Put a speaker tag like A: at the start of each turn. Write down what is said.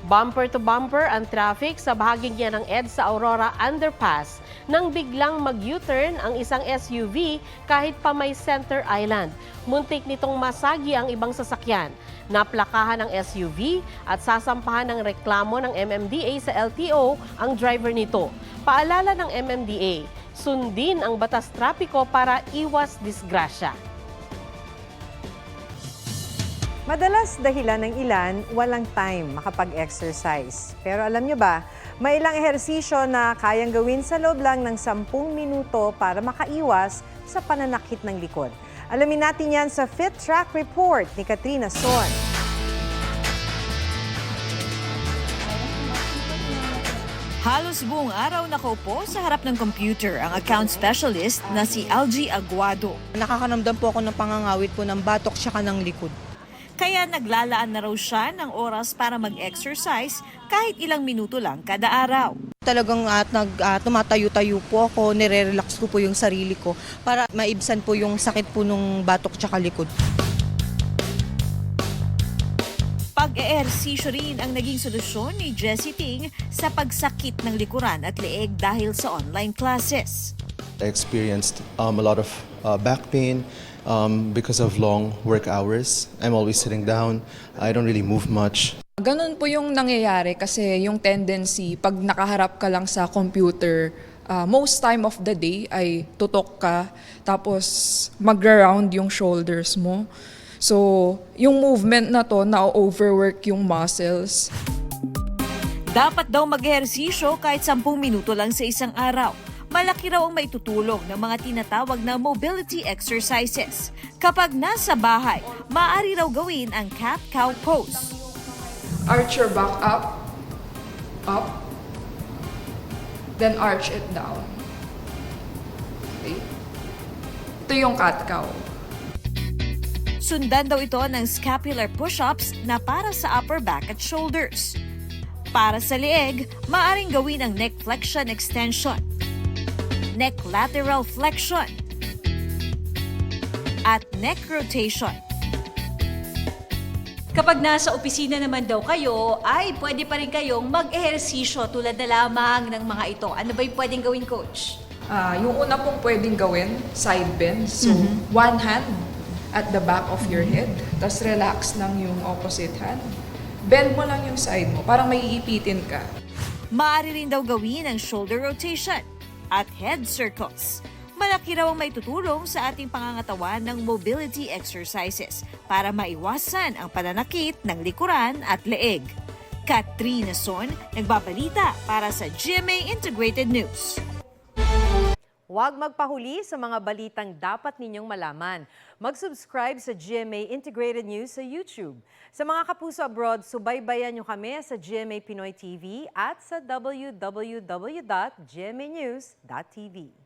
A: Bumper to bumper ang traffic sa bahaging yan ng EDSA Aurora Underpass nang biglang mag-U-turn ang isang SUV kahit pa may center island. Muntik nitong masagi ang ibang sasakyan. Naplakahan ng SUV at sasampahan ng reklamo ng MMDA sa LTO ang driver nito. Paalala ng MMDA, sundin ang batas trapiko para iwas disgrasya.
B: Madalas dahilan ng ilan, walang time makapag-exercise. Pero alam nyo ba, may ilang ehersisyo na kayang gawin sa loob lang ng 10 minuto para makaiwas sa pananakit ng likod. Alamin natin yan sa Fit Track Report ni Katrina Son.
C: Halos buong araw nakaupo sa harap ng computer ang account specialist na si Algie Aguado.
D: Nakakaramdam po ako ng pangangawit po ng batok tsaka ng likod.
C: Kaya naglalaan na raw siya ng oras para mag-exercise kahit ilang minuto lang kada araw.
D: Talagang tumatayo-tayo po ako, nire-relax ko po yung sarili ko para maibsan po yung sakit po ng batok tsaka likod.
C: Pag-eehersisyo rin ang naging solusyon ni Jessie Ting sa pagsakit ng likuran at leeg dahil sa online classes.
E: I experienced a lot of back pain because of long work hours. I'm always sitting down. I don't really move much.
F: Ganun po yung nangyayari kasi yung tendency pag nakaharap ka lang sa computer, most time of the day ay tutok ka tapos mag-round yung shoulders mo. So, yung movement na to na-overwork yung muscles.
C: Dapat daw mag-ehersisyo kahit 10 minuto lang sa isang araw. Malaki raw ang maitutulong ng mga tinatawag na mobility exercises. Kapag nasa bahay, maaari raw gawin ang cat-cow pose.
F: Arch your back up, up, then arch it down. Okay? Ito yung cat-cow.
C: Sundan daw ito ng scapular push-ups na para sa upper back at shoulders. Para sa leeg, maaaring gawin ang neck flexion extension, neck lateral flexion, at neck rotation.
G: Kapag nasa opisina naman daw kayo, ay pwede pa rin kayong mag-ehersisyo tulad na lamang ng mga ito. Ano ba yung pwedeng gawin, Coach?
F: Yung una pong pwedeng gawin, side bend. So, one hand at the back of your head. Tapos relax lang yung opposite hand. Bend mo lang yung side mo, parang may iipitin ka.
C: Maaari rin daw gawin ang shoulder rotation at head circles. Malaki raw ang may tutulong sa ating pangangatawan ng mobility exercises para maiwasan ang pananakit ng likuran at leeg. Katrina Son, nagbabalita para sa GMA Integrated News.
B: Huwag magpahuli sa mga balitang dapat ninyong malaman. Mag-subscribe sa GMA Integrated News sa YouTube. Sa mga kapuso abroad, subaybayan nyo kami sa GMA Pinoy TV at sa www.gmanews.tv.